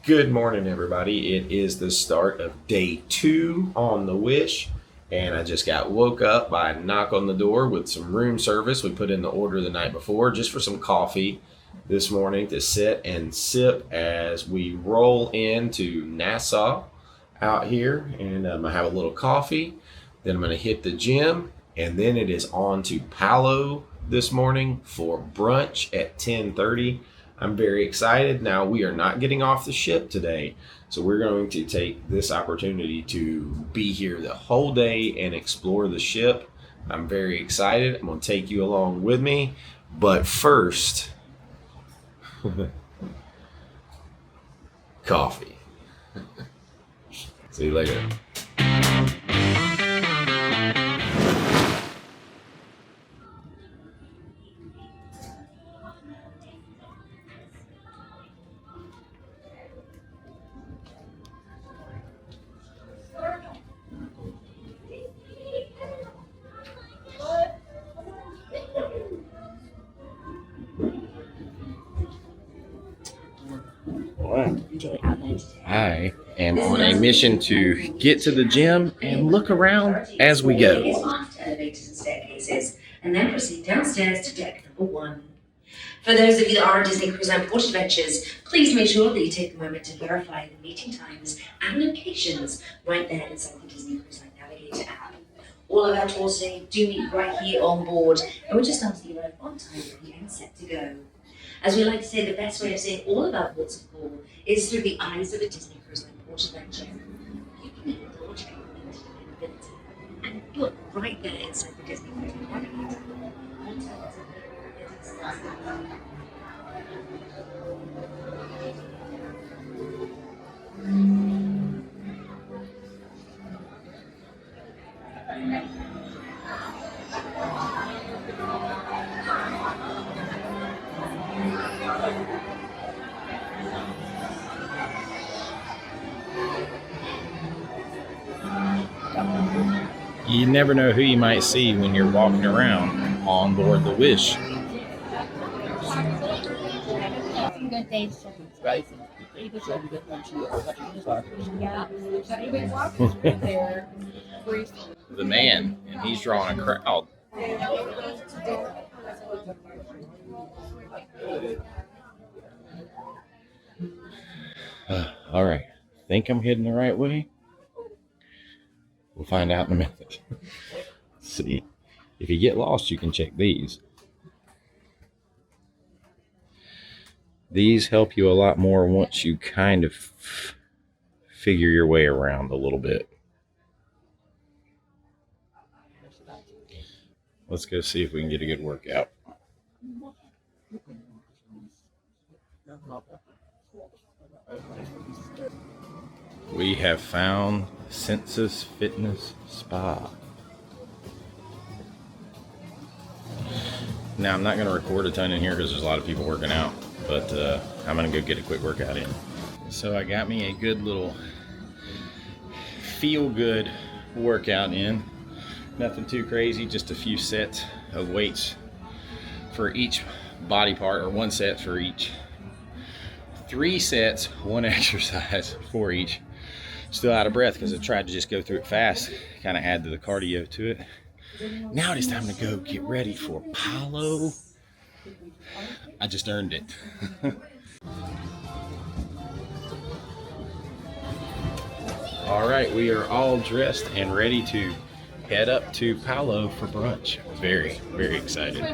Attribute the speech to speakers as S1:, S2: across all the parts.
S1: Good morning, everybody. It is the start of day 2 on the Wish, and I just got woke up by a knock on the door with some room service. We put in the order the night before just for some coffee this morning to sit and sip as we roll into Nassau out here, and I'm gonna have a little coffee. Then I'm gonna hit the gym, and then it is on to Palo this morning for brunch at 10:30. I'm very excited. Now, we are not getting off the ship today, so we're going to take this opportunity to be here the whole day and explore the ship. I'm very excited. I'm going to take you along with me, but first, coffee. See you later. I am on a mission to get to the gym and look around as we go.
S2: Elevators and staircases, and then proceed downstairs to deck number 1. For those of you that are on Disney Cruise Line Port Adventures, please make sure that you take a moment to verify the meeting times and locations right there inside the Disney Cruise Line Navigator app. All of our tours today do meet right here on board, and we're just asking you arrive on time and set to go. As we like to say, the best way of seeing all of our ports of call is through the eyes of a Disney Cruise Line Port Adventure. You can even double check the availability and book right there inside the Disney Cruise Line Navigator.
S3: You never know who you might see when you're walking around on board the Wish. The man, and he's drawing a crowd. All right, think I'm heading the right way? We'll find out in a minute. Let's see. If you get lost, you can check these. These help you a lot more once you kind of figure your way around a little bit. Let's go see if we can get a good workout. We have found Senses Fitness Spa. Now, I'm not going to record a ton in here because there's a lot of people working out, but I'm going to go get a quick workout in. So I got me a good little feel-good workout in. Nothing too crazy, just a few sets of weights for each body part, or 1 set for each. 3 sets, 1 exercise for each. Still out of breath because I tried to just go through it fast, kind of add to the cardio to it. Now it is time to go get ready for Paulo. I just earned it. All right, we are all dressed and ready to head up to Paulo for brunch. Very, very excited.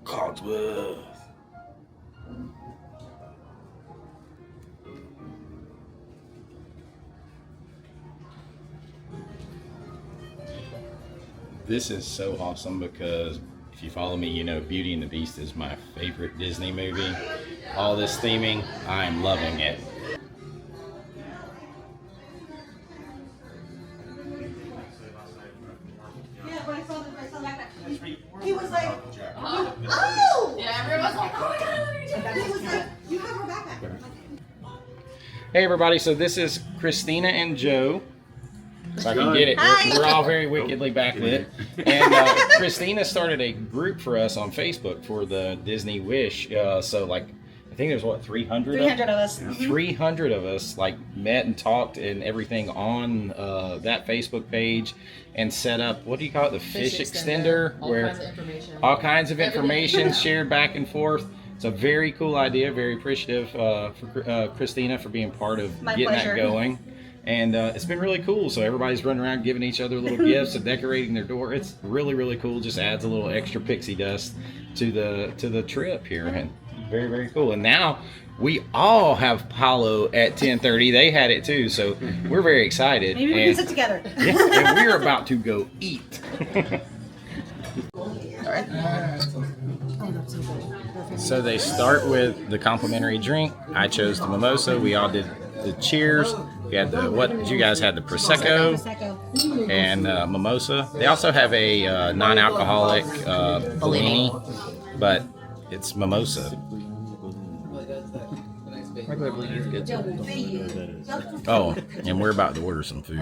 S3: Cogsworth. This is so awesome because if you follow me, you know Beauty and the Beast is my favorite Disney movie. All this theming, I'm loving it. Hey everybody, so this is Christina and Joe. If I can get it, we're all very wickedly backlit. And Christina started a group for us on Facebook for the Disney Wish. So like, I think there's what, 300
S4: 300 of us.
S3: 300 of us like met and talked and everything on that Facebook page and set up, what do you call it, the fish extender, where all kinds of information shared back and forth. It's a very cool idea. Very appreciative for Christina for being part of getting that going. And it's been really cool. So everybody's running around giving each other little gifts and decorating their door. It's really, really cool. Just adds a little extra pixie dust to the trip here. And very, very cool. And now we all have Palo at 10:30. They had it too. So we're very excited.
S4: Maybe we can sit together.
S3: Yeah, and we're about to go eat. So they start with the complimentary drink. I chose the mimosa. We all did the cheers. We had the, what you guys had, the Prosecco and mimosa. They also have a non-alcoholic Bellini, but it's mimosa. Oh, and we're about to order some food.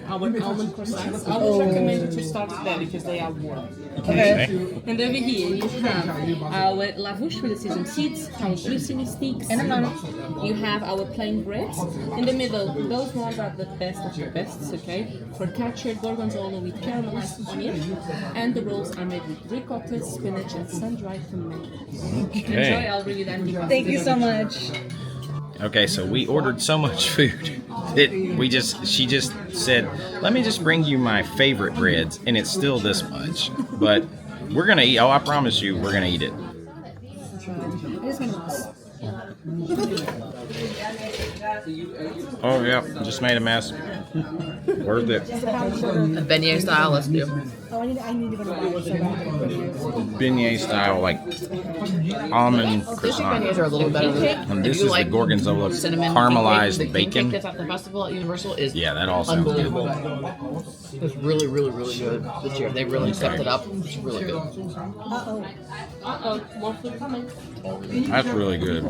S5: Our almond croissants. I would recommend you to start there because they are warm.
S3: Okay.
S5: And over here you have our lavouche with the sesame seeds, our glycerin sticks, you have our plain breads. In the middle, those ones are the best of the best, okay? Focaccia gorgonzola with caramelized onion, and the rolls are made with ricotta, spinach, and sun-dried tomatoes.
S3: Okay.
S5: Enjoy, I'll bring you that.
S4: Thank you so much.
S3: Okay, so we ordered so much food that she just said, let me just bring you my favorite breads, and it's still this much. But we're gonna eat, oh, I promise you, we're gonna eat it. Oh yeah, just made a mess. Worth it.
S6: Beignet style, let's do.
S4: Oh, I need to go to the
S3: Beignet style, like almond croissant.
S6: Beignets are a little better.
S3: And this is the gorgonzola
S6: Cinnamon
S3: caramelized
S6: the king cake
S3: bacon.
S6: that's at the festival at Universal is
S3: Yeah, that all sounds good.
S6: unbelievable. It's really, really, really good this year. They really stepped it up. It's really good.
S5: More food coming.
S3: That's really good.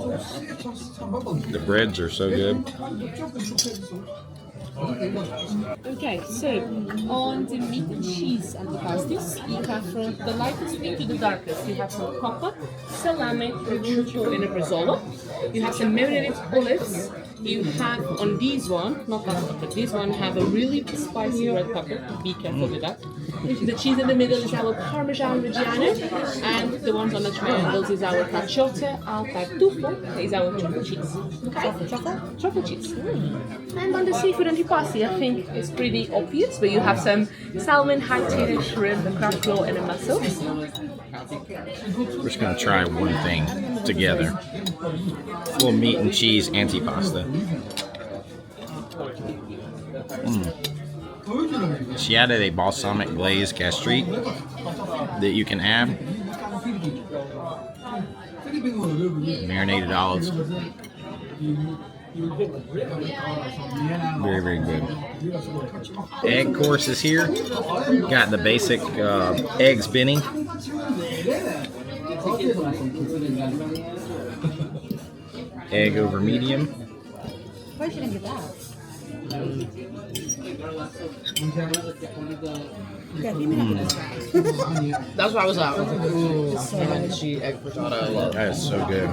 S3: The breads are so good.
S5: Okay, so on the meat and cheese and the pasties, you have from the lightest thing to the darkest. You have some coppa, salami, prosciutto, and a bresaola. You have some marinated olives. You have on these one, not that one, but this one have a really spicy red pepper. Be careful with that. The cheese in the middle is our Parmesan Reggiano, and the ones on the triangles is our cacciotta al tartufo, is our chocolate cheese. Okay? Chocolate cheese. And on the seafood antipasti, I think it's pretty obvious, but you have some salmon, high-tailed shrimp, a crab claw, and a mussel.
S3: We're just gonna try one thing together. Little meat and cheese antipasta. She added a balsamic glaze gastrique that you can add. Marinated olives. Very, very good. Egg course is here. Got the basic eggs Benny. Egg over medium.
S4: Why should I get that? Yeah, give me that.
S6: That's why I was out. Ooh, and she egg frittata, I love.
S3: That is so good.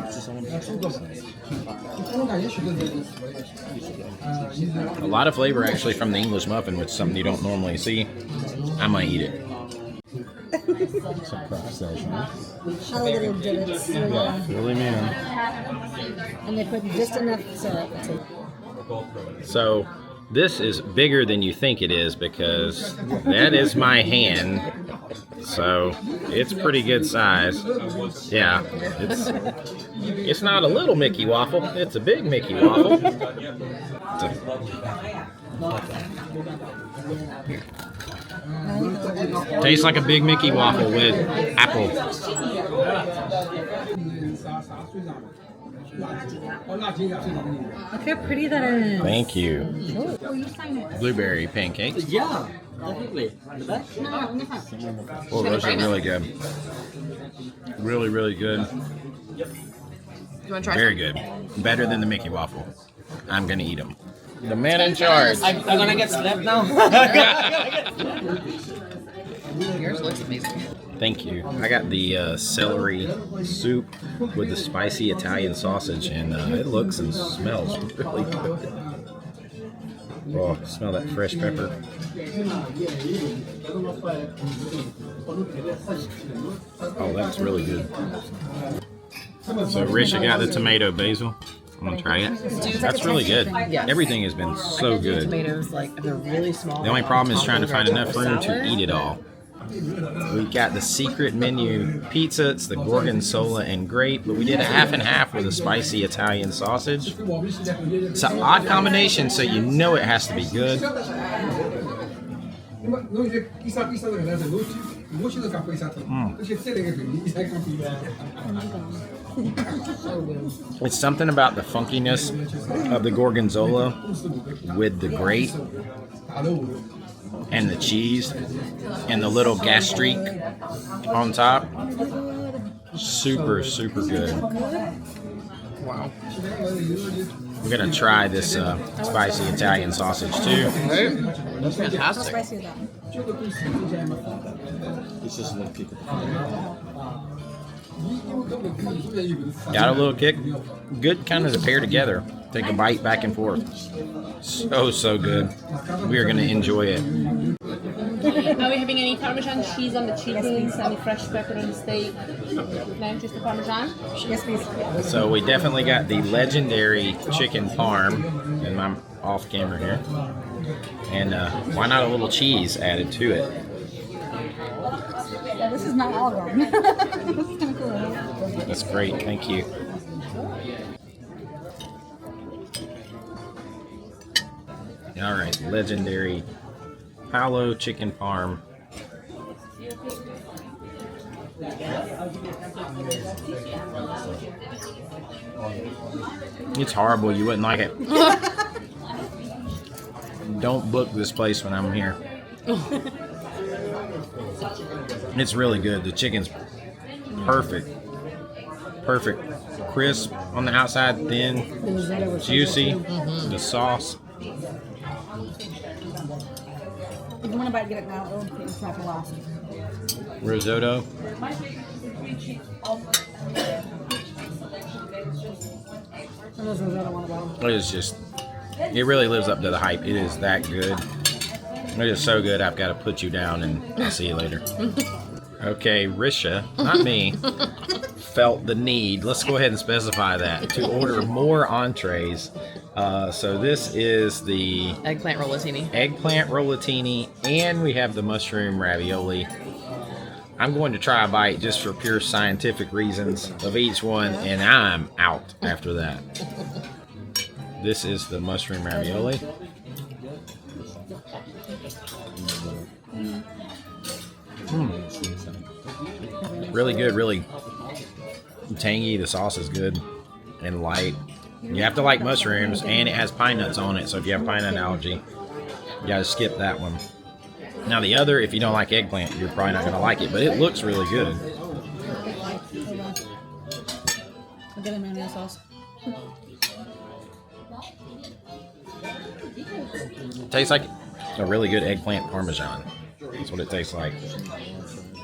S3: A lot of flavor actually from the English muffin, which is something you don't normally see. I might eat it.
S4: I love little divots.
S3: Really, man.
S4: And they put just enough syrup to.
S3: So this is bigger than you think it is because that is my hand. So it's pretty good size. Yeah, it's not a little Mickey waffle. It's a big Mickey waffle. Tastes like a big Mickey waffle with apple.
S4: Look how pretty that is.
S3: Thank you.
S4: Oh, you sign it.
S3: Blueberry pancakes.
S7: Yeah, definitely.
S3: Oh, those are really good. Really, really good.
S6: You want to try?
S3: Very good. Better than the Mickey waffle. I'm gonna eat them. The man in charge.
S5: I'm gonna get slapped now.
S6: Yours looks amazing.
S3: Thank you. I got the celery soup with the spicy Italian sausage, and it looks and smells really good. Oh, smell that fresh pepper. Oh, that's really good. So Risha got the tomato basil. I'm gonna try it. That's really good.
S6: Yes.
S3: Everything has been so good.
S6: Tomatoes, like, they're really small.
S3: The only problem is trying to find enough room to eat it all. We got the secret menu pizza. It's the gorgonzola and grape, but we did a half and half with a spicy Italian sausage. It's an odd combination, so you know it has to be good. It's something about the funkiness of the gorgonzola with the grape and the cheese and the little gastrique on top. Super, super good.
S6: Wow.
S3: We're gonna try this spicy Italian sausage too.
S6: That's fantastic.
S4: Spicy as that.
S3: Got a little kick. Good kind of to pair together. Take a bite back and forth. So good. We are gonna enjoy it.
S5: Are we having any Parmesan cheese on the chickens, any fresh pepper on the steak? No, just the Parmesan?
S4: Yes, please.
S3: So we definitely got the legendary chicken parm, and I'm off camera here. And why not a little cheese added to it?
S4: Yeah, this is not all gone. This is kind of cool.
S3: That's great, thank you. All right, legendary Palo chicken parm. It's horrible, you wouldn't like it. Don't book this place when I'm here. It's really good. The chicken's perfect. Perfect. Crisp on the outside, thin, juicy. The sauce.
S4: If you want to bite, get it now. It's not for last.
S3: Risotto. It is just, it really lives up to the hype. It is that good. It is so good, I've got to put you down and I'll see you later. Okay, Risha, not me, felt the need, let's go ahead and specify that, to order more entrees. So this is the
S6: Eggplant
S3: rollatini, and we have the mushroom ravioli. I'm going to try a bite just for pure scientific reasons of each one, and I'm out after that. This is the mushroom ravioli. Really good, really tangy. The sauce is good and light. You have to like mushrooms, and it has pine nuts on it, so if you have pine nut allergy, you gotta skip that one. Now the other, if you don't like eggplant, you're probably not gonna like it, but it looks really good.
S4: I'll get a mayonnaise sauce.
S3: Tastes like a really good eggplant parmesan. That's what it tastes like.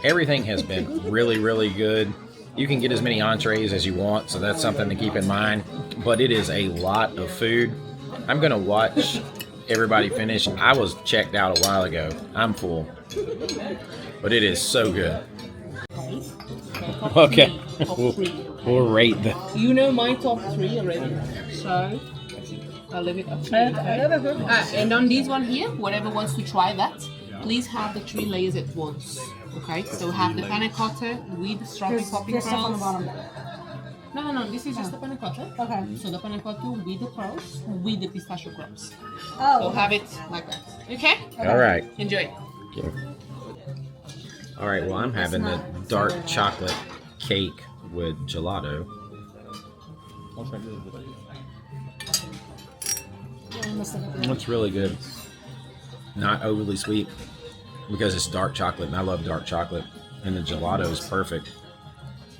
S3: Everything has been really, really good. You can get as many entrees as you want, so that's something to keep in mind. But it is a lot of food. I'm gonna watch everybody finish. I was checked out a while ago. I'm full. But it is so good. Okay. We'll rate the...
S5: You know my top 3 already, so I'll leave it up to you. And on this one here, whoever wants to try that, please have the 3 layers at once. Okay, so have the panna cotta with strawberry popping
S4: There's stuff on the
S5: pearls.
S4: bottom.
S5: No, this is just the panna cotta.
S4: Okay.
S5: So the panna cotta with the pearls, with the pistachio crumbs.
S4: Oh.
S5: So have it like that. Okay?
S3: All right.
S5: Enjoy.
S3: All right, well, I'm having the dark chocolate cake with gelato. It's really good. Not overly sweet because it's dark chocolate, and I love dark chocolate. And the gelato is perfect.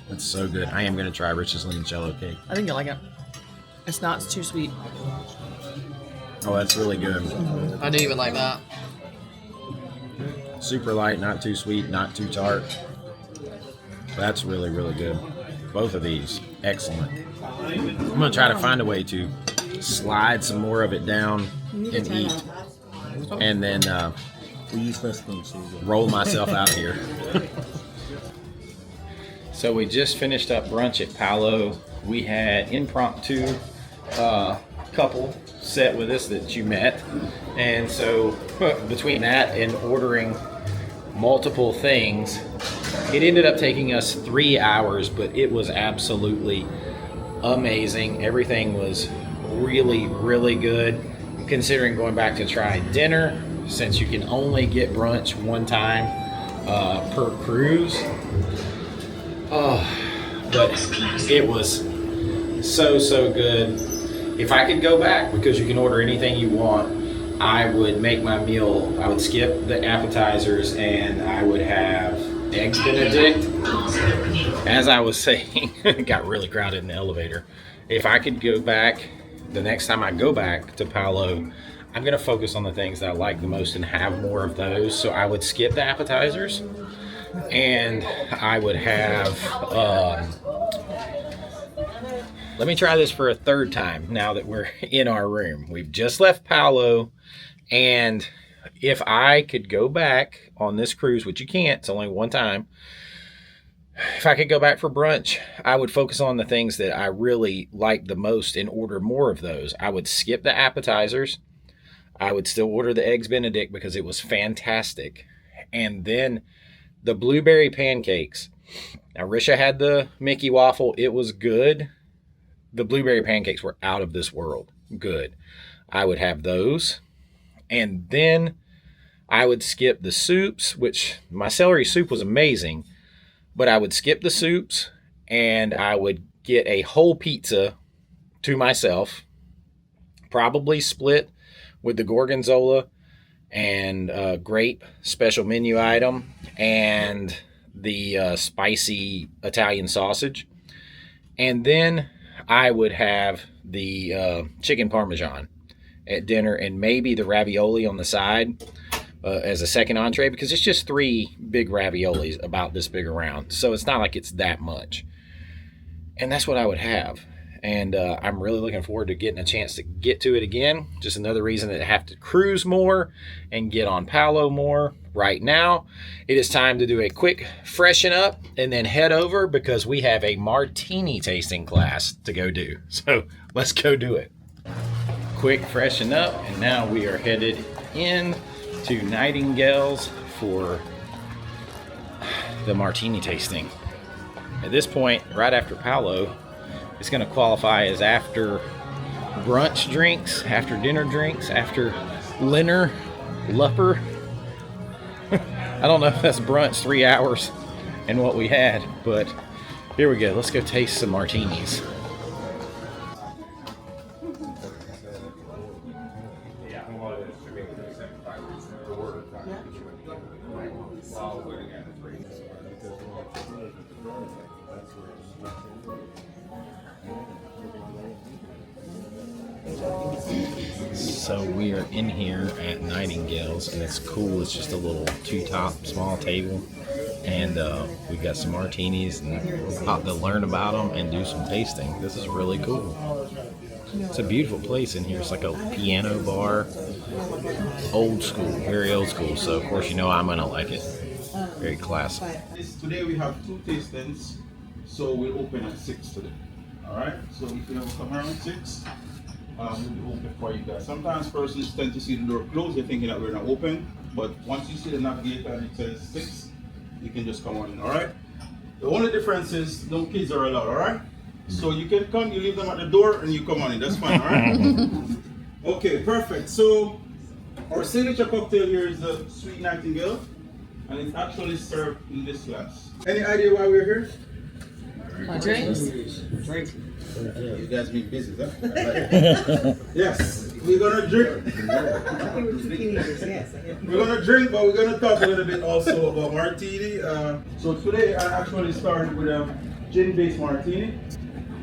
S3: It's so good. I am going to try Rich's limoncello cake.
S6: I think you'll like it. It's not too sweet.
S3: Oh, that's really good.
S6: I do even like that.
S3: Super light, not too sweet, not too tart. That's really, really good. Both of these, excellent. I'm going to try to find a way to slide some more of it down and eat. And then roll myself out here. So we just finished up brunch at Palo. We had impromptu couple set with us that you met. And so between that and ordering multiple things, it ended up taking us 3 hours, but it was absolutely amazing. Everything was really, really good. Considering going back to try dinner, since you can only get brunch one time per cruise. Oh, but it was so good. If I could go back, because you can order anything you want, I would make my meal, I would skip the appetizers and I would have eggs Benedict. As I was saying, it got really crowded in the elevator. If I could go back, the next time I go back to Palo, I'm gonna focus on the things that I like the most and have more of those. So I would skip the appetizers and I would have, let me try this for a third time now that we're in our room. We've just left Palo, and if I could go back on this cruise, which you can't, it's only one time. If I could go back for brunch, I would focus on the things that I really like the most and order more of those. I would skip the appetizers. I would still order the eggs Benedict because it was fantastic. And then the blueberry pancakes. Now, Risha had the Mickey waffle. It was good. The blueberry pancakes were out of this world. Good. I would have those. And then I would skip the soups, which my celery soup was amazing. But I would skip the soups and I would get a whole pizza to myself. Probably split with the gorgonzola and grape special menu item and the spicy Italian sausage. And then I would have the chicken parmesan at dinner and maybe the ravioli on the side as a second entree, because it's just 3 big raviolis about this big around. So it's not like it's that much. And that's what I would have. And I'm really looking forward to getting a chance to get to it again. Just another reason that I have to cruise more and get on Palo more. Right now, it is time to do a quick freshen up and then head over because we have a martini tasting class to go do. So let's go do it. Quick freshen up, and now we are headed in to Nightingale's for the martini tasting. At this point, right after Palo, it's going to qualify as after brunch drinks, after dinner drinks, after Linner, Lupper. I don't know if that's brunch 3 hours and what we had, but here we go. Let's go taste some martinis. So we are in here at Nightingale's, and it's cool. It's just a little 2-top small table, and we've got some martinis, and we're about to learn about them and do some tasting. This is really cool. It's a beautiful place in here. It's like a piano bar, old school, very old school. So of course, you know I'm gonna like it. Very classic.
S7: Today we have 2 tastings, so we'll open at 6 today. All right. So if you ever come around 6. We'll be open for you guys. Sometimes persons tend to see the door closed, they're thinking that we're not open, but once you see the navigator and it says 6, you can just come on in, all right? The only difference is no kids are allowed, all right? So you can come, you leave them at the door, and you come on in, that's fine, all right? Okay, perfect. So our signature cocktail here is the Sweet Nightingale, and it's actually served in this glass. Any idea why we're here?
S6: Drink.
S7: You guys be busy, huh? Yes, we're gonna drink. We're gonna drink, but we're gonna talk a little bit also about martini. So today I actually started with gin-based martini.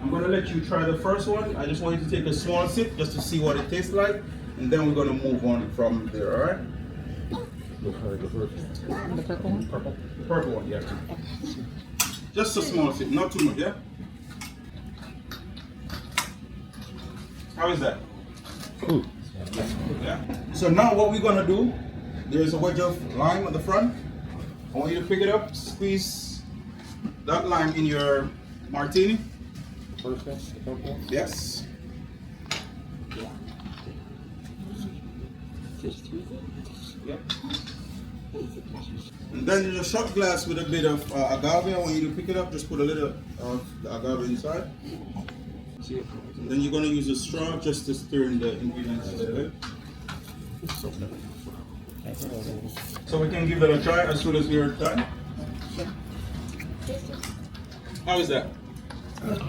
S7: I'm gonna let you try the first one. I just want you to take a small sip just to see what it tastes like, and then we're gonna move on from there. All right?
S4: The purple one?
S7: Purple one, yeah. Just a small sip, not too much, yeah? How is that?
S3: Ooh.
S7: Yeah. So now what we're gonna do, there's a wedge of lime at the front. I want you to pick it up, squeeze that lime in your martini. Yes. Yep. And then there's a shot glass with a bit of agave. I want you to pick it up, just put a little of the agave inside. And then you're going to use a straw just to stir in the ingredients a little bit. So we can give that a try as soon as we're done. How is that?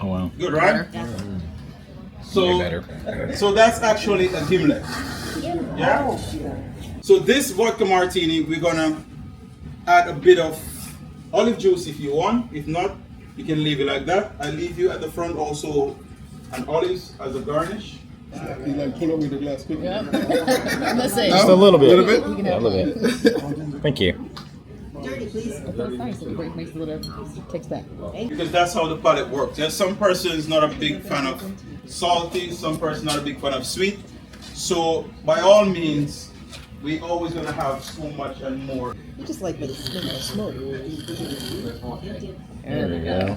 S3: Oh wow.
S7: Good, right? So,
S3: Way better.
S7: so that's actually a gimlet. Yeah? So this vodka martini, we're gonna add a bit of olive juice if you want. If not, you can leave it like that. I leave you at the front also an olives as a garnish.
S8: You like pull over the glass quickly?
S4: Yeah. Let's see.
S3: Just a little bit.
S8: Little bit?
S3: Yeah, a little bit. Thank you.
S4: That's nice. It makes a little, takes back.
S7: Because that's how the palate works. There's some persons not a big fan of salty, some person not a big fan of sweet. So by all means, we always gonna have so much and more.
S4: You just like the smoke.
S3: There we go.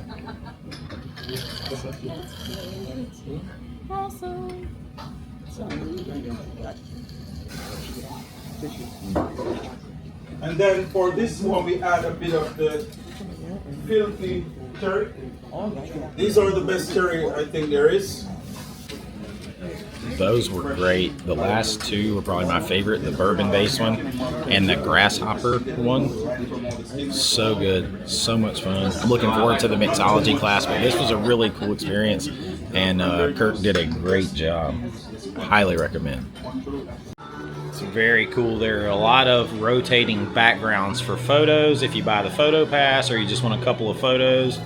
S4: Awesome.
S7: And then for this one, we add a bit of the filthy cherry. These are the best cherry I think there is.
S3: Those were great. The last two were probably my favorite, the bourbon-based one and the grasshopper one. So good. So much fun. I'm looking forward to the mixology class, but this was a really cool experience, and Kirk did a great job. Highly recommend. It's very cool. There are a lot of rotating backgrounds for photos if you buy the photo pass or you just want a couple of photos.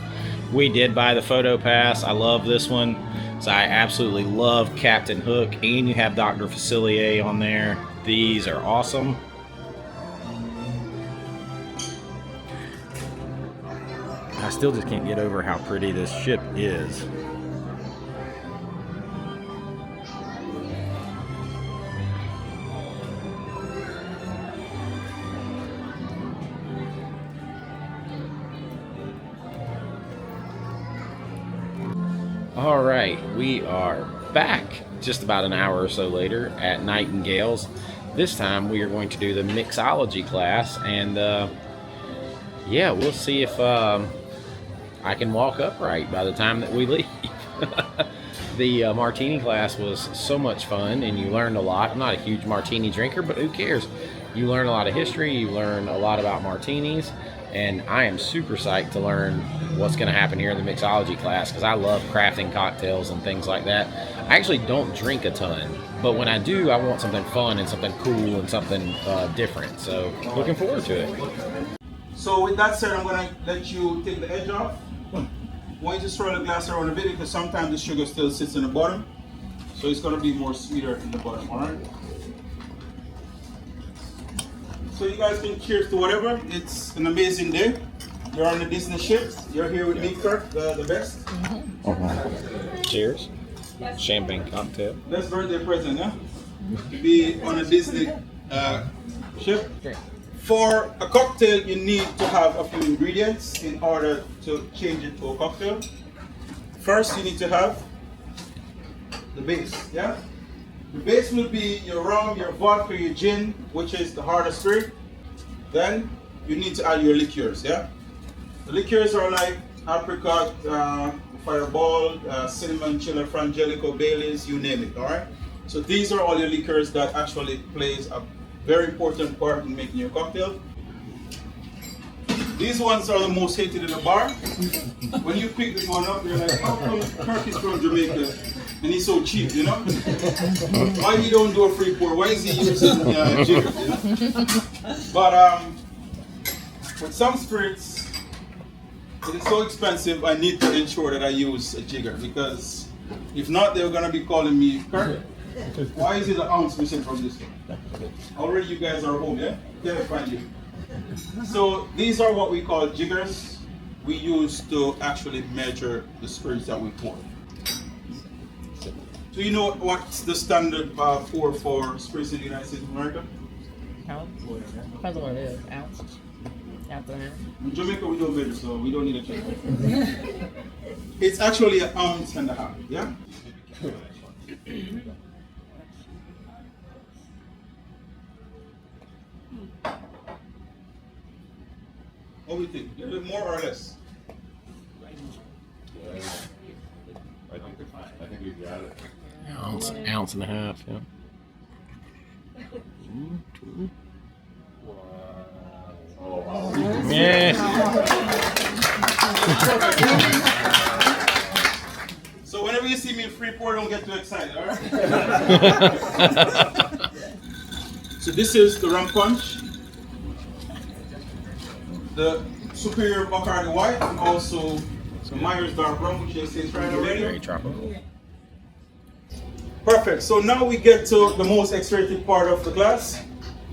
S3: We did buy the photo pass. I love this one. So I absolutely love Captain Hook, and you have Dr. Facilier on there. These are awesome. I still just can't get over how pretty this ship is. All right, we are back just about an hour or so later at Nightingale's. This time we are going to do the mixology class, and yeah, we'll see if I can walk upright by the time that we leave. The martini class was so much fun, and you learned a lot. I'm not a huge martini drinker, but who cares? You learn a lot of history, you learn a lot about martinis, and I am super psyched to learn what's going to happen here in the mixology class, because I love crafting cocktails and things like that. I actually don't drink a ton, but when I do, I want something fun and something cool and something different. So looking forward to it.
S7: So with that said, I'm going to let you take the edge off. I want you to swirl the glass around a bit, because sometimes the sugar still sits in the bottom. So it's going to be more sweeter in the bottom, all right? So you guys can cheers to whatever. It's an amazing day. You're on the Disney ship. You're here with me, Kirk, the best.
S3: Cheers. Champagne cocktail.
S7: Best birthday present, yeah? To be on a Disney ship. For a cocktail, you need to have a few ingredients in order to change it to a cocktail. First, you need to have the base, yeah? The base will be your rum, your vodka, your gin, which is the harder spirit. Then you need to add your liqueurs, yeah? The liqueurs are like apricot, fireball, cinnamon, chiller, frangelico, Baileys, you name it, all right? So these are all your liqueurs that actually plays a very important part in making your cocktail. These ones are the most hated in the bar. When you pick this one up, you're like, how come Kirk is from Jamaica and he's so cheap, you know? Why he don't do a free pour? Why is he using jitters, you know? But with some spirits, it is so expensive, I need to ensure that I use a jigger, because if not, they're gonna be calling me, Kurt, why is it an ounce missing from this one? Already you guys are home, yeah? Can't find you. So these are what we call jiggers. We use to actually measure the spirits that we pour. So you know what's the standard pour for spirits in the United States of America?
S6: Ounce? Depends on what it is. Ounce? Ounce and a half?
S7: In Jamaica we don't measure, so we don't need a check. It's actually an ounce and a half, yeah? What do you think? A little bit more or less?
S8: I think we got it.
S3: Ounce and a half, yeah.
S8: Oh, wow.
S3: Yeah.
S7: So whenever you see me in free pour, don't get too excited, alright? So this is the rum punch, the Superior Bacardi White, and also the Myers Dark Rum, which is right already.
S3: Very tropical.
S7: Perfect. So now we get to the most exciting part of the class,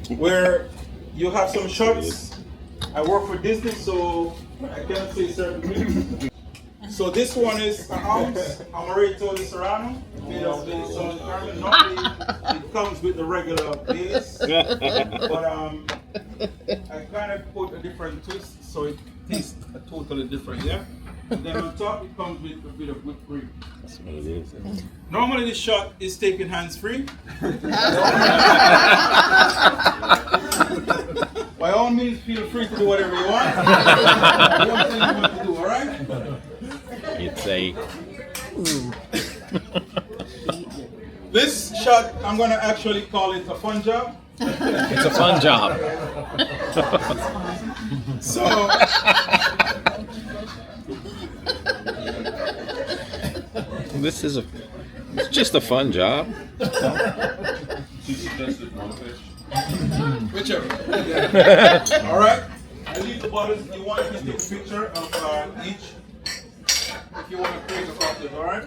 S7: where you have some shots. I work for Disney, so I can't say certain things. So this one is an ounce Amaretto di Serrano, made of the Southern Caramel. Normally it comes with the regular base, but I kind of put a different twist, so it tastes totally different, yeah? And then on top it comes with a bit of whipped cream.
S3: That's what it is.
S7: Normally this shot is taken hands-free. By all means, feel free to do whatever you want. Don't tell you what to do, alright?
S3: It's a
S7: This shot, I'm gonna actually call it a fun job.
S3: it's a fun job.
S7: So,
S3: It's just a fun job.
S7: whichever. Alright? I leave the bottles. If you want, you can take a picture of each. If you want to create a cocktail, alright?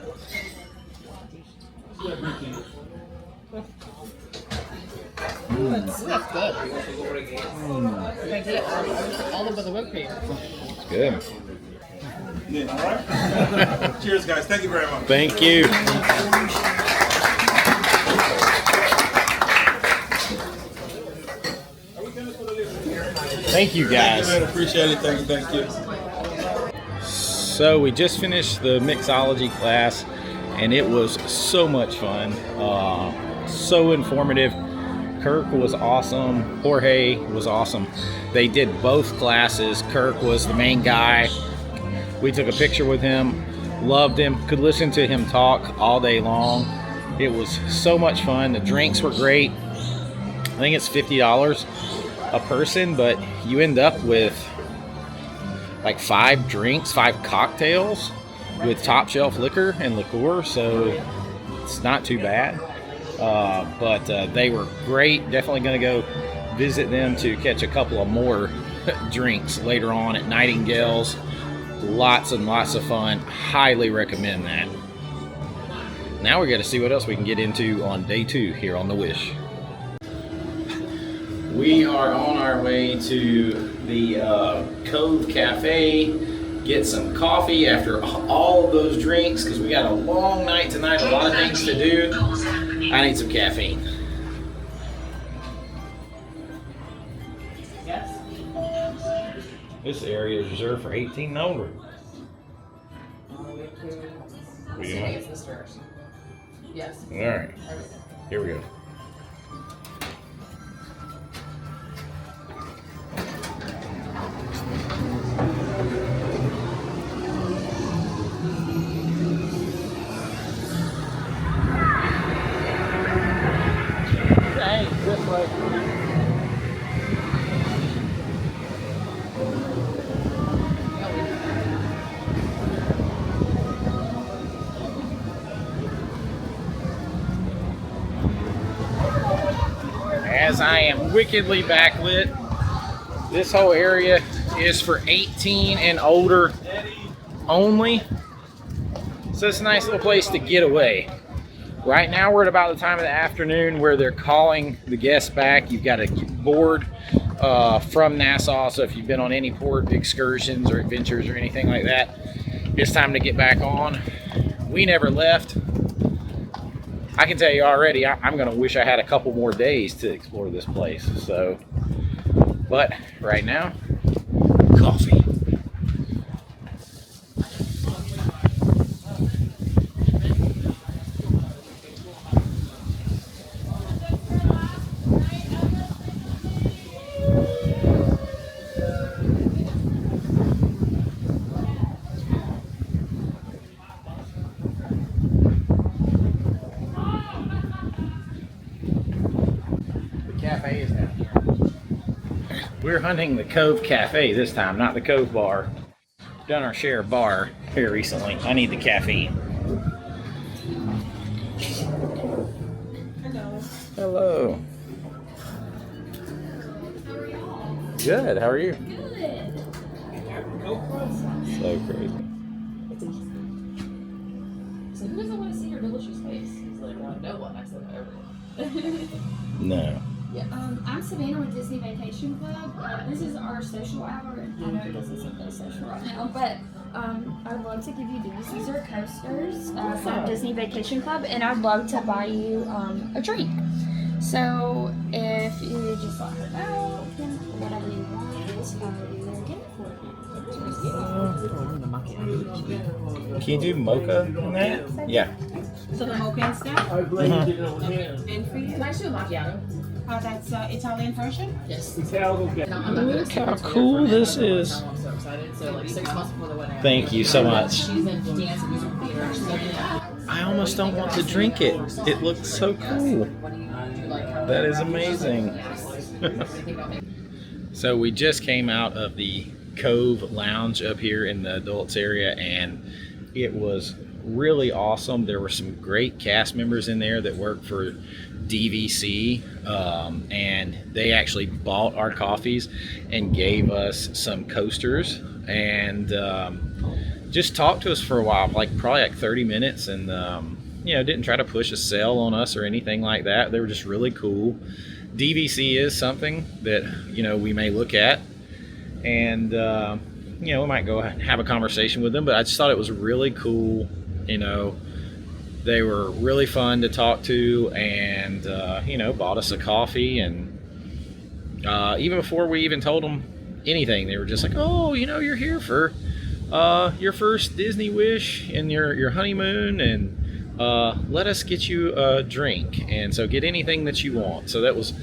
S6: That's good. All over the whipped cream.
S3: It's good.
S7: Yeah, alright? Cheers, guys. Thank you very much.
S3: Thank you. Thank you, guys.
S7: Thank you, man. Appreciate it. Thank you.
S3: So we just finished the mixology class, and it was so much fun. So informative. Kirk was awesome. Jorge was awesome. They did both classes. Kirk was the main guy. We took a picture with him. Loved him. Could listen to him talk all day long. It was so much fun. The drinks were great. I think it's $50 a person, but you end up with like 5 drinks, 5 cocktails with top shelf liquor and liqueur, so it's not too bad. But they were great. Definitely going to go visit them to catch a couple of more drinks later on at Nightingale's. Lots and lots of fun. Highly recommend that. Now we got to see what else we can get into on day 2 here on the Wish. We are on our way to the Cove Cafe, get some coffee after all of those drinks, because we got a long night tonight, a lot of things to do. I need some caffeine.
S6: Yes.
S3: This area is reserved for 18 and older.
S6: Yes.
S3: All right, here we go. As I am wickedly backlit, this whole area is for 18 and older. only. So it's a nice little place to get away. Right now we're at about the time of the afternoon where they're calling the guests back. You've got to board from Nassau, so if you've been on any port excursions or adventures or anything like that, it's time to get back on. We never left. I can tell you already, I'm gonna wish I had a couple more days to explore this place. So, but right now, coffee. Cafe is down here. We're hunting the Cove Cafe this time, not the Cove Bar. We've done our share of bar here recently. I need the caffeine. Hello. Good. How are you? Good. So crazy.
S5: So who doesn't want to see your delicious face? He's like, no one. I said everyone.
S3: No.
S9: I'm Savannah with Disney Vacation Club. This is our social hour, and I know it doesn't seem very social right now, but I'd love to give you these. These are coasters from Disney Vacation Club, and I'd love to buy you a drink. So if you just let her know, whatever you want, we'll get it for you.
S3: Can you do mocha in that? Yeah.
S5: So the mocha instead? And for you? Can I do a macchiato? That's Italian version?
S9: Yes.
S3: Look how cool this is.
S5: I'm so excited. So like 6 months before the wedding.
S3: Thank you so much.
S5: She's in dance and music theater.
S3: I almost don't want to drink it. It looks so cool. That is amazing. So we just came out of the Cove Lounge up here in the adults area, and it was really awesome. There were some great cast members in there that work for DVC, and they actually bought our coffees and gave us some coasters and just talked to us for a while, probably like 30 minutes, and didn't try to push a sale on us or anything like that. They were just really cool. DVC is something that we may look at, and we might go have a conversation with them, but I just thought it was really cool. They were really fun to talk to, and bought us a coffee, and even before we even told them anything, they were just like, oh, you're here for your first Disney wish and your honeymoon, and let us get you a drink, and so get anything that you want. So that was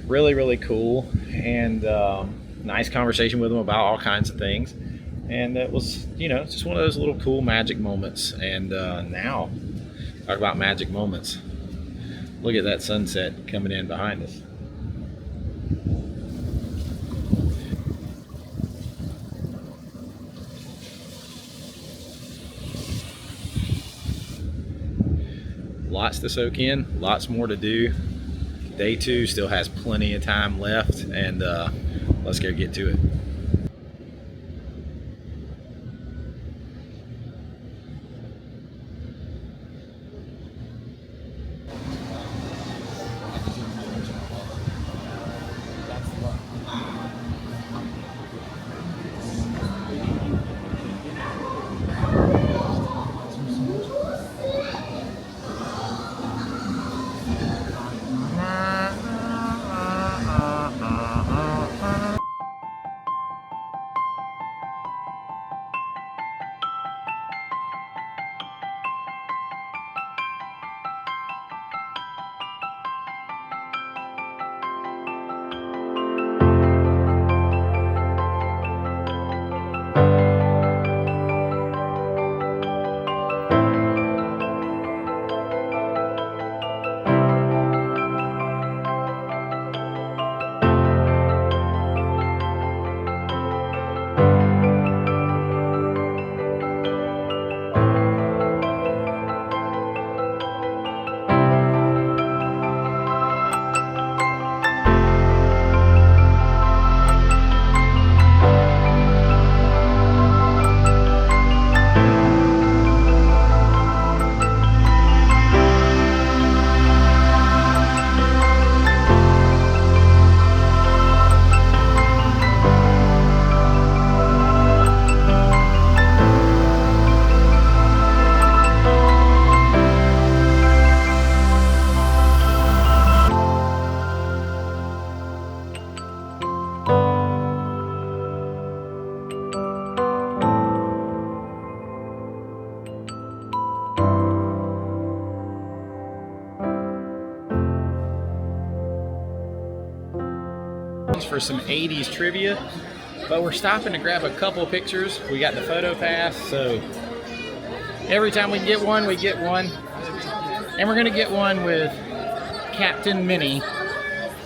S3: really, really cool, and nice conversation with them about all kinds of things. And it was, just one of those little cool magic moments. And now, talk about magic moments. Look at that sunset coming in behind us. Lots to soak in, lots more to do. Day 2 still has plenty of time left, and let's go get to it. lounge for some 80s trivia, but we're stopping to grab a couple pictures. We got the photo pass, so every time we get one, we get one. And we're gonna get one with Captain Minnie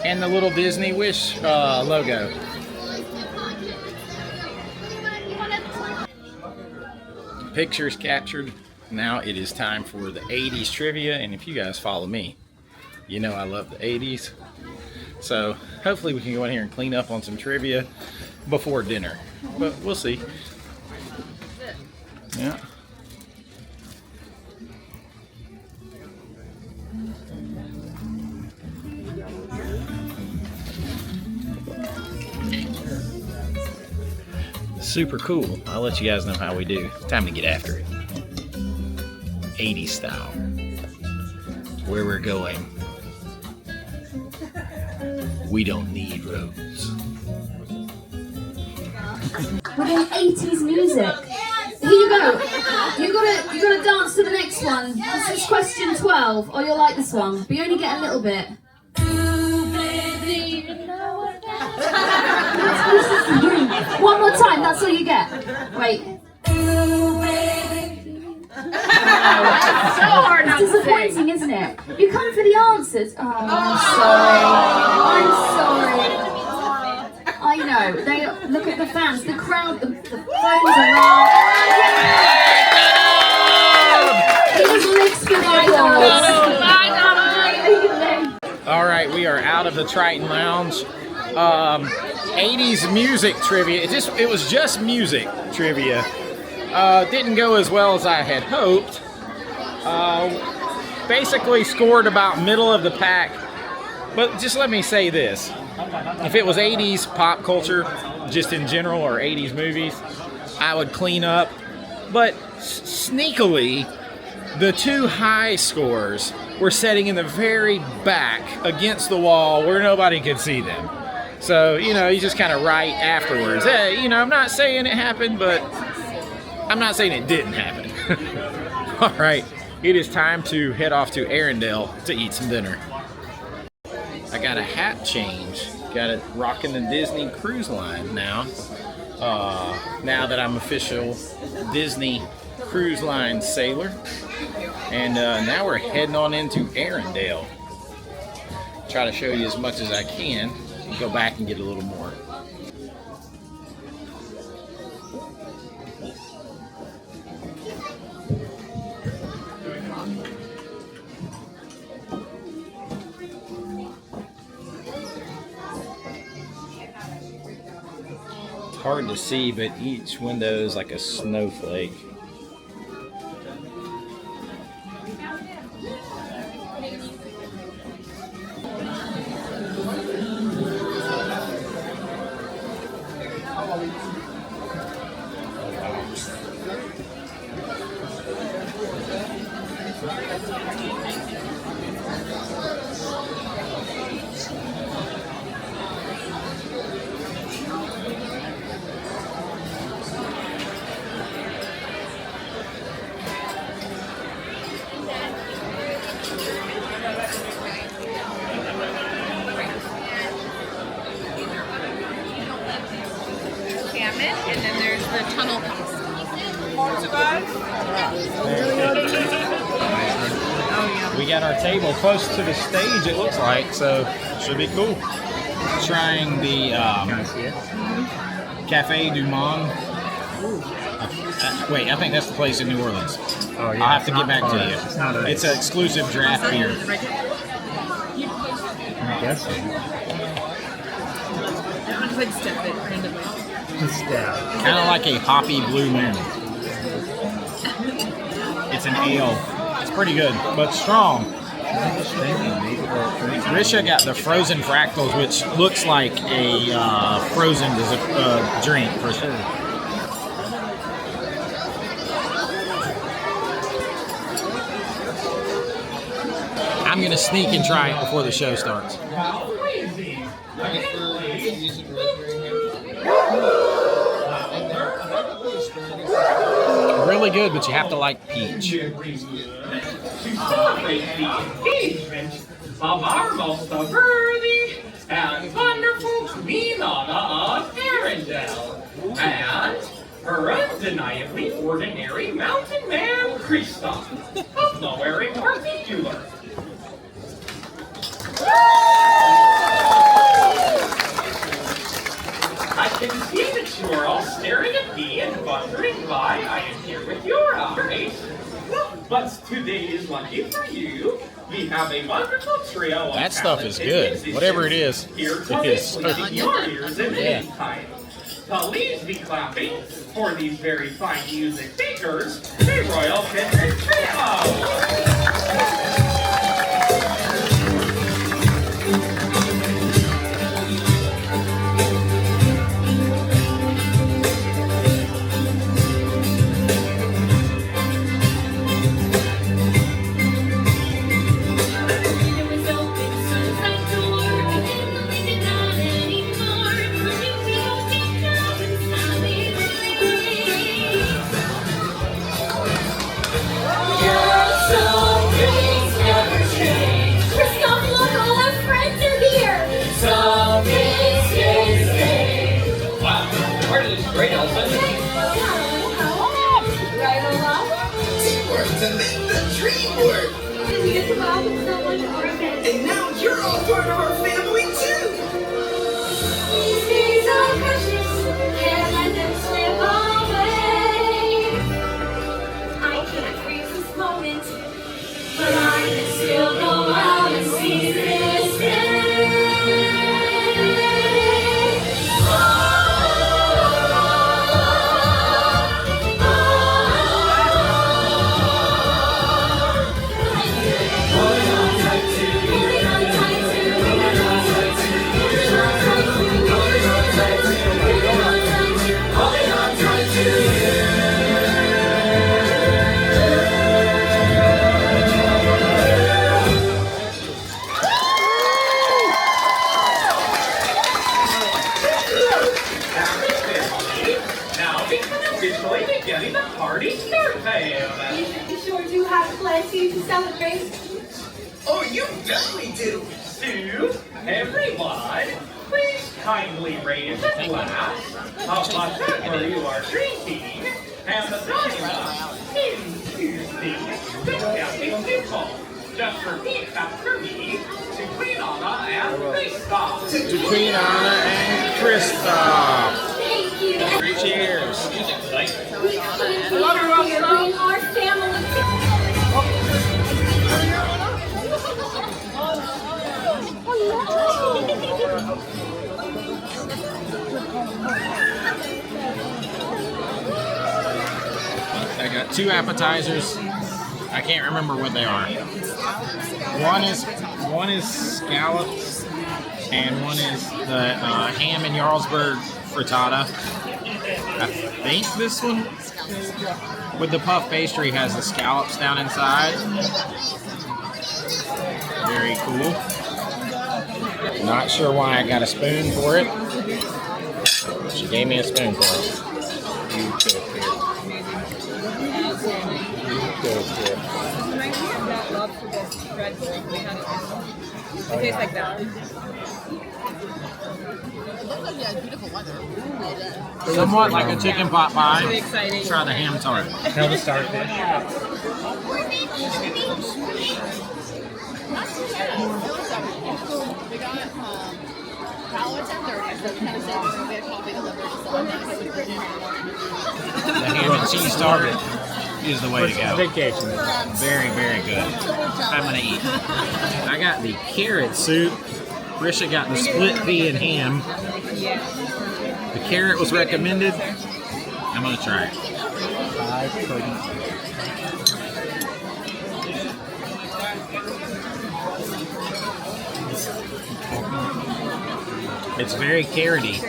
S3: and the little Disney Wish logo. Pictures captured. Now it is time for the 80s trivia, and if you guys follow me, you know I love the 80s. So hopefully we can go in here and clean up on some trivia before dinner, but we'll see. Yeah. Super cool. I'll let you guys know how we do. It's time to get after it. 80s style. Where we're going. We don't need roads.
S9: We're doing 80s music. Here you go. You gotta dance to the next one. This is question 12. Oh, you'll like this one, but you only get a little bit. One more time, that's all you get. Wait.
S5: It's so hard not
S9: It's
S5: to
S9: disappointing,
S5: sing.
S9: isn't it? You come for the answers. Oh, I'm sorry. I know. They look at the fans, the crowd, the phones around. These licks for the applause.
S3: All right, we are out of the Triton Lounge. 80s music trivia. It was just music trivia. Didn't go as well as I had hoped. Basically scored about middle of the pack. But just let me say this. If it was 80s pop culture, just in general, or 80s movies, I would clean up. But sneakily, the two high scores were sitting in the very back against the wall where nobody could see them. So, you know, you just kind of write afterwards. Hey, you know, I'm not saying it happened, but I'm not saying it didn't happen. All right, it is time to head off to Arendelle to eat some dinner. I got a hat change. Got it rocking the Disney Cruise Line now. Now that I'm official Disney Cruise Line sailor. And now we're heading on into Arendelle. Try to show you as much as I can. Go back and get a little more. It's hard to see, but each window is like a snowflake.
S5: And then there's the tunnel pasta.
S3: We got our table close to the stage, it looks like, so should be cool. Trying the Cafe du Monde. Wait, I think that's the place in New Orleans.
S10: Oh, yeah,
S3: I'll have to get back to you. It's an exclusive draft beer.
S10: I guess so.
S5: Just like step it randomly.
S3: Kind of like a hoppy Blue Moon. It's an ale. It's pretty good, but strong. Risha got the frozen fractals, which looks like a frozen drink for sure. I'm gonna sneak and try it before the show starts. Really good, but you have to like peach.
S11: Of our most worthy
S10: and wonderful Queen Anna of Arendelle, and her undeniably ordinary mountain man Kristoff of nowhere in particular. I can see that you are all staring at me and wondering why I am here with your eyes. But today is lucky for you. We have a wonderful trio of
S3: That stuff is
S10: talented
S3: good. Whatever it is,
S10: here to
S3: it is.
S10: listen to your ears in the
S3: Yeah.
S10: meantime. Please be clapping for these very fine music makers, the Royal Kitchen Trio.
S11: And now you're all part of our family too!
S12: These days are precious, can't let them slip away. I can't freeze this moment, but I can still go out and seize this day.
S10: Getting the party started.
S12: You sure do have plenty to celebrate.
S11: Oh, you definitely do!
S10: To everyone, please kindly raise a glass of whatever you are drinking and join us into the Cafe people. Just repeat after me to Queen Anna and Kristoff.
S3: To Queen Anna and Kristoff.
S12: Thank you.
S3: Cheers.
S12: We couldn't be happier being our family.
S3: I got 2 appetizers. I can't remember what they are. One is scallops, and one is the ham and Jarlsberg frittata. I think this one with the puff pastry has the scallops down inside. Very cool. Not sure why I got a spoon for it. She gave me a spoon for it. You could have
S4: It tastes like that.
S3: Somewhat like a chicken pot pie.
S4: Really exciting.
S3: Try the ham tart.
S13: Tell the starfish.
S14: We got Palo at 10:30, so we kind of said we're going to get coffee delivered.
S3: The ham and cheese tart is the way to go.
S13: Vacation.
S3: Very, very good. I'm gonna eat. I got the carrot soup. Risha got the split pea and ham. The carrot was recommended. I'm gonna try it.
S13: I couldn't.
S3: It's very carroty.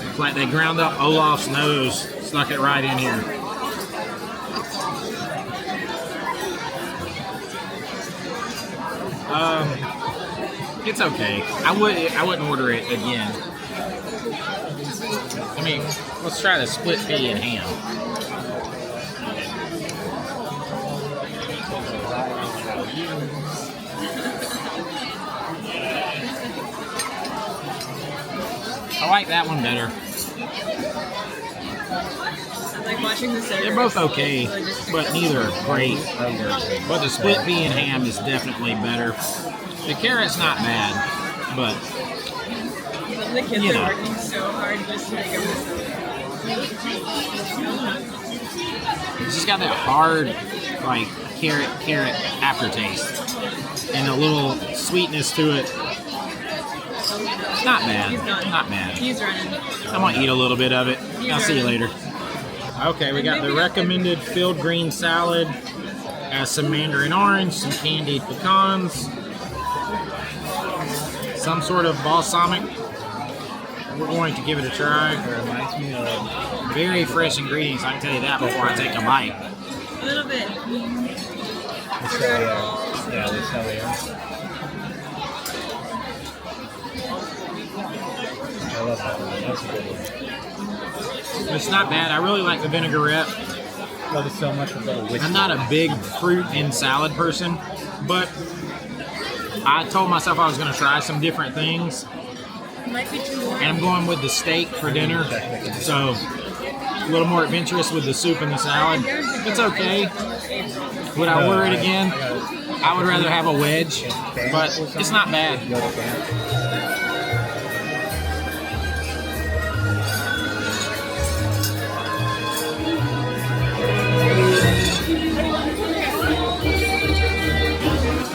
S3: It's like they ground up Olaf's nose, stuck it right in here. It's okay. I wouldn't order it again. I mean, let's try the split pea and ham. like that one better.
S5: I'm like watching the
S3: They're both okay, but neither are great. But the split pea and ham is definitely better. The carrot's not bad, but
S5: the kids
S3: you know.
S5: are working so hard just to make them
S3: It's just got that hard, like, carrot aftertaste. And a little sweetness to it. It's not bad. Not bad.
S5: He's running.
S3: I'm gonna eat a little bit of it. I'll see you later. Okay, we got the recommended filled green salad. Has some mandarin orange, some candied pecans, some sort of balsamic. We're going to give it a try.
S13: It reminds me of
S3: Very fresh ingredients, I can tell you that before I take a bite.
S5: A little bit.
S13: the celery. Yeah, the celery. I love that one. That's a good one.
S3: It's not bad. I really like the vinaigrette.
S13: Love it so much with little whiskey.
S3: I'm not a big fruit and salad person, but I told myself I was going to try some different things.
S5: Might be too warm.
S3: And I'm going with the steak for dinner, so a little more adventurous with the soup and the salad. It's okay. Would I order it again? I would rather have a wedge, but it's not bad.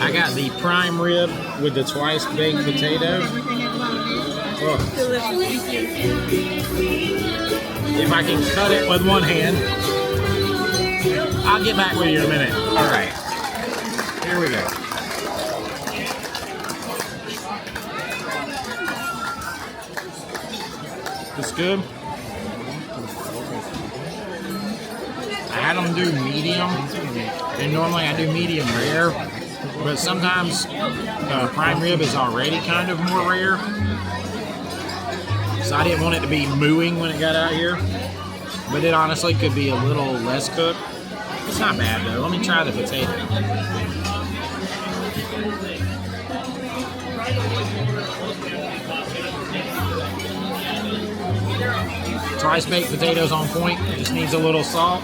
S3: I got the prime rib with the twice baked potato. Oh. If I can cut it with one hand, I'll get back with you in a minute. All right, here we go. It's good. I had them do medium, and normally I do medium rare, but sometimes prime rib is already kind of more rare. So I didn't want it to be mooing when it got out here. But it honestly could be a little less cooked. It's not bad though. Let me try the potato. Twice baked potatoes on point. It just needs a little salt.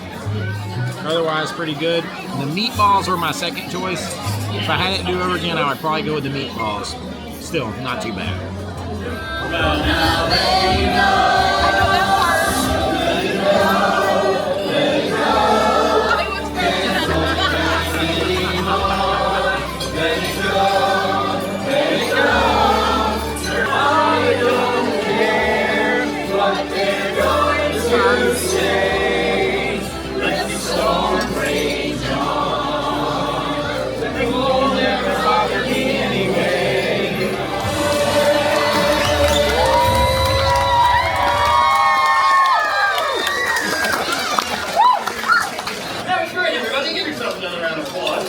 S3: Otherwise pretty good. The meatballs were my second choice. If I had it to do over again, I would probably go with the meatballs. Still, not too bad.
S12: Well, now they know. They know. They know. They know. They know. I don't care what they're going to say. Let the storm rage on. They will never bother me anyway.
S10: Another round of applause.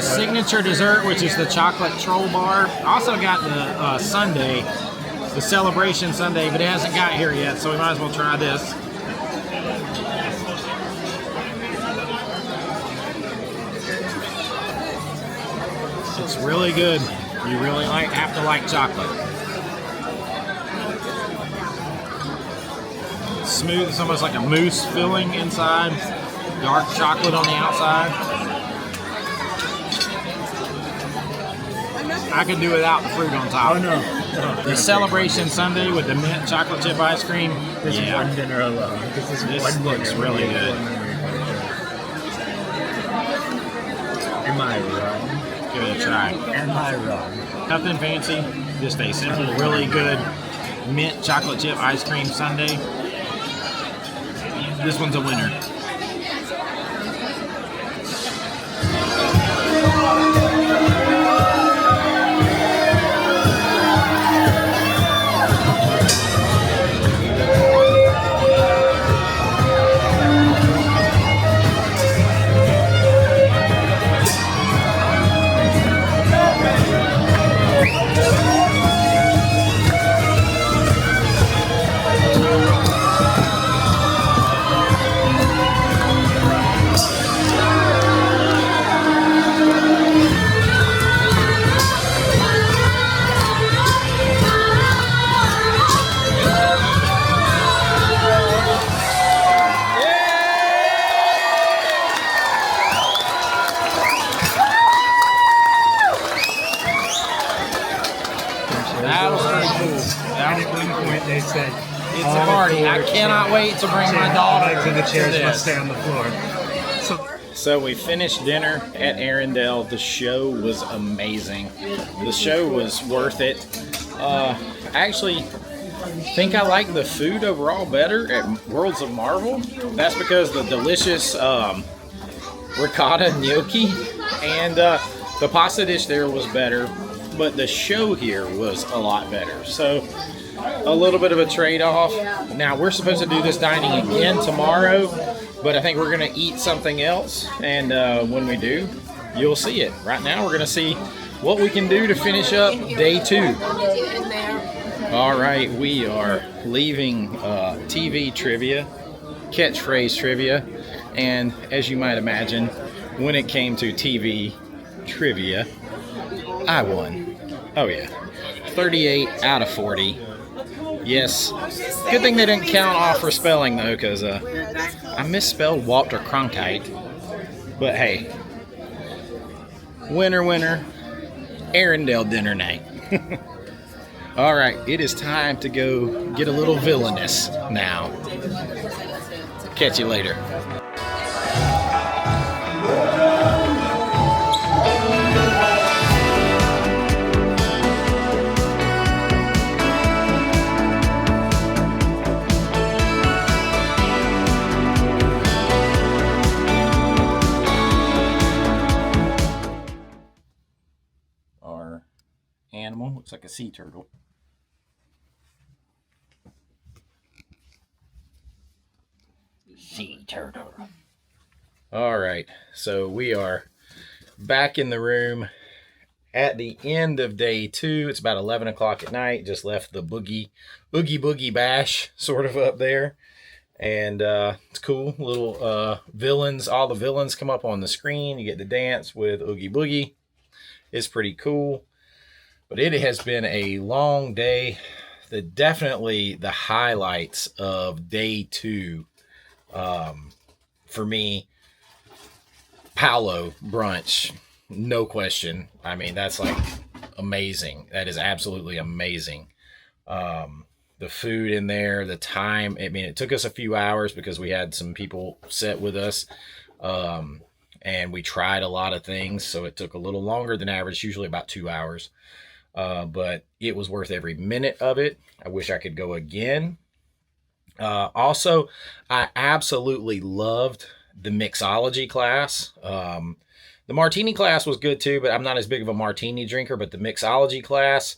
S3: Signature dessert, which is the chocolate troll bar. Also got the sundae, the celebration sundae, but it hasn't got here yet, so we might as well try this. It's really good. You really have to like chocolate. smooth. It's almost like a mousse filling inside. Dark chocolate on the outside. I could do without the fruit on top.
S13: Oh no.
S3: The celebration sundae with the mint chocolate chip ice cream.
S13: This is one dinner alone. This
S3: looks really good.
S13: Am I wrong?
S3: Give it a try.
S13: Am I wrong?
S3: Nothing fancy. Just a simple, really good mint chocolate chip ice cream sundae. This one's a winner. That was pretty cool.
S13: At one point they said,
S3: it's a party. I cannot wait to bring my daughter
S13: to the chairs
S3: to
S13: must
S3: this.
S13: stay on the floor.
S3: So we finished dinner at Arendelle. The show was amazing. The show was worth it. I actually think I like the food overall better at Worlds of Marvel. That's because the delicious ricotta gnocchi and the pasta dish there was better, but the show here was a lot better. So a little bit of a trade-off. Now we're supposed to do this dining again tomorrow, but I think we're gonna eat something else, and when we do, you'll see it. Right now we're gonna see what we can do to finish up day 2. All right, we are leaving TV trivia, catchphrase trivia, and as you might imagine, when it came to TV trivia, I won. Oh yeah, 38 out of 40. Yes, good thing they didn't count off for spelling though, because I misspelled Walter Cronkite. But hey, winner, winner, Arendelle dinner night. All right, it is time to go get a little villainous now. Catch you later. Our animal looks like a sea turtle. Sea turtle. All right, so we are back in the room at the end of day 2. It's about 11 o'clock at night. Just left the Oogie Boogie Bash sort of up there. And it's cool. Little villains. All the villains come up on the screen. You get to dance with Oogie Boogie. It's pretty cool. But it has been a long day. Definitely the highlights of day 2 for me, Paulo brunch, no question. I mean, that's like amazing. That is absolutely amazing. The food in there, the time. I mean, it took us a few hours because we had some people sit with us. And we tried a lot of things, so it took a little longer than average, usually about 2 hours. But it was worth every minute of it. I wish I could go again. Also, I absolutely loved the Mixology class. The Martini class was good too, but I'm not as big of a Martini drinker. But the Mixology class,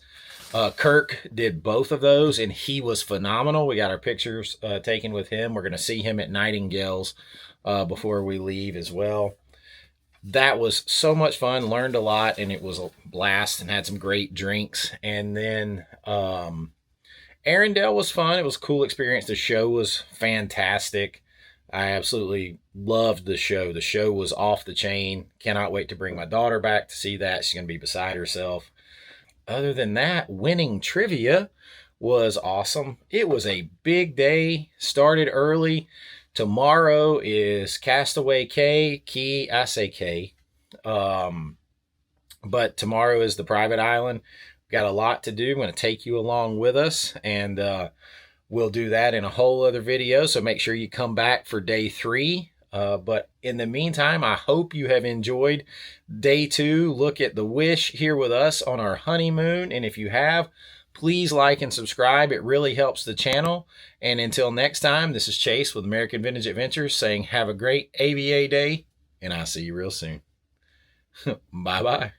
S3: Kirk did both of those, and he was phenomenal. We got our pictures taken with him. We're going to see him at Nightingale's before we leave as well. That was so much fun, learned a lot, and it was a blast and had some great drinks. And then Arendelle was fun. It was a cool experience. The show was fantastic. I absolutely loved the show. The show was off the chain. Cannot wait to bring my daughter back to see that. She's going to be beside herself. Other than that, winning trivia was awesome. It was a big day, started early. Tomorrow is Castaway Key, I say K. But tomorrow is the private island. We've got a lot to do. I'm going to take you along with us, and we'll do that in a whole other video. So make sure you come back for day 3. But in the meantime, I hope you have enjoyed day 2. Look at the Wish here with us on our honeymoon. And if you have, please like and subscribe. It really helps the channel. And until next time, this is Chase with American Vintage Adventures saying have a great AVA day, and I'll see you real soon. Bye-bye.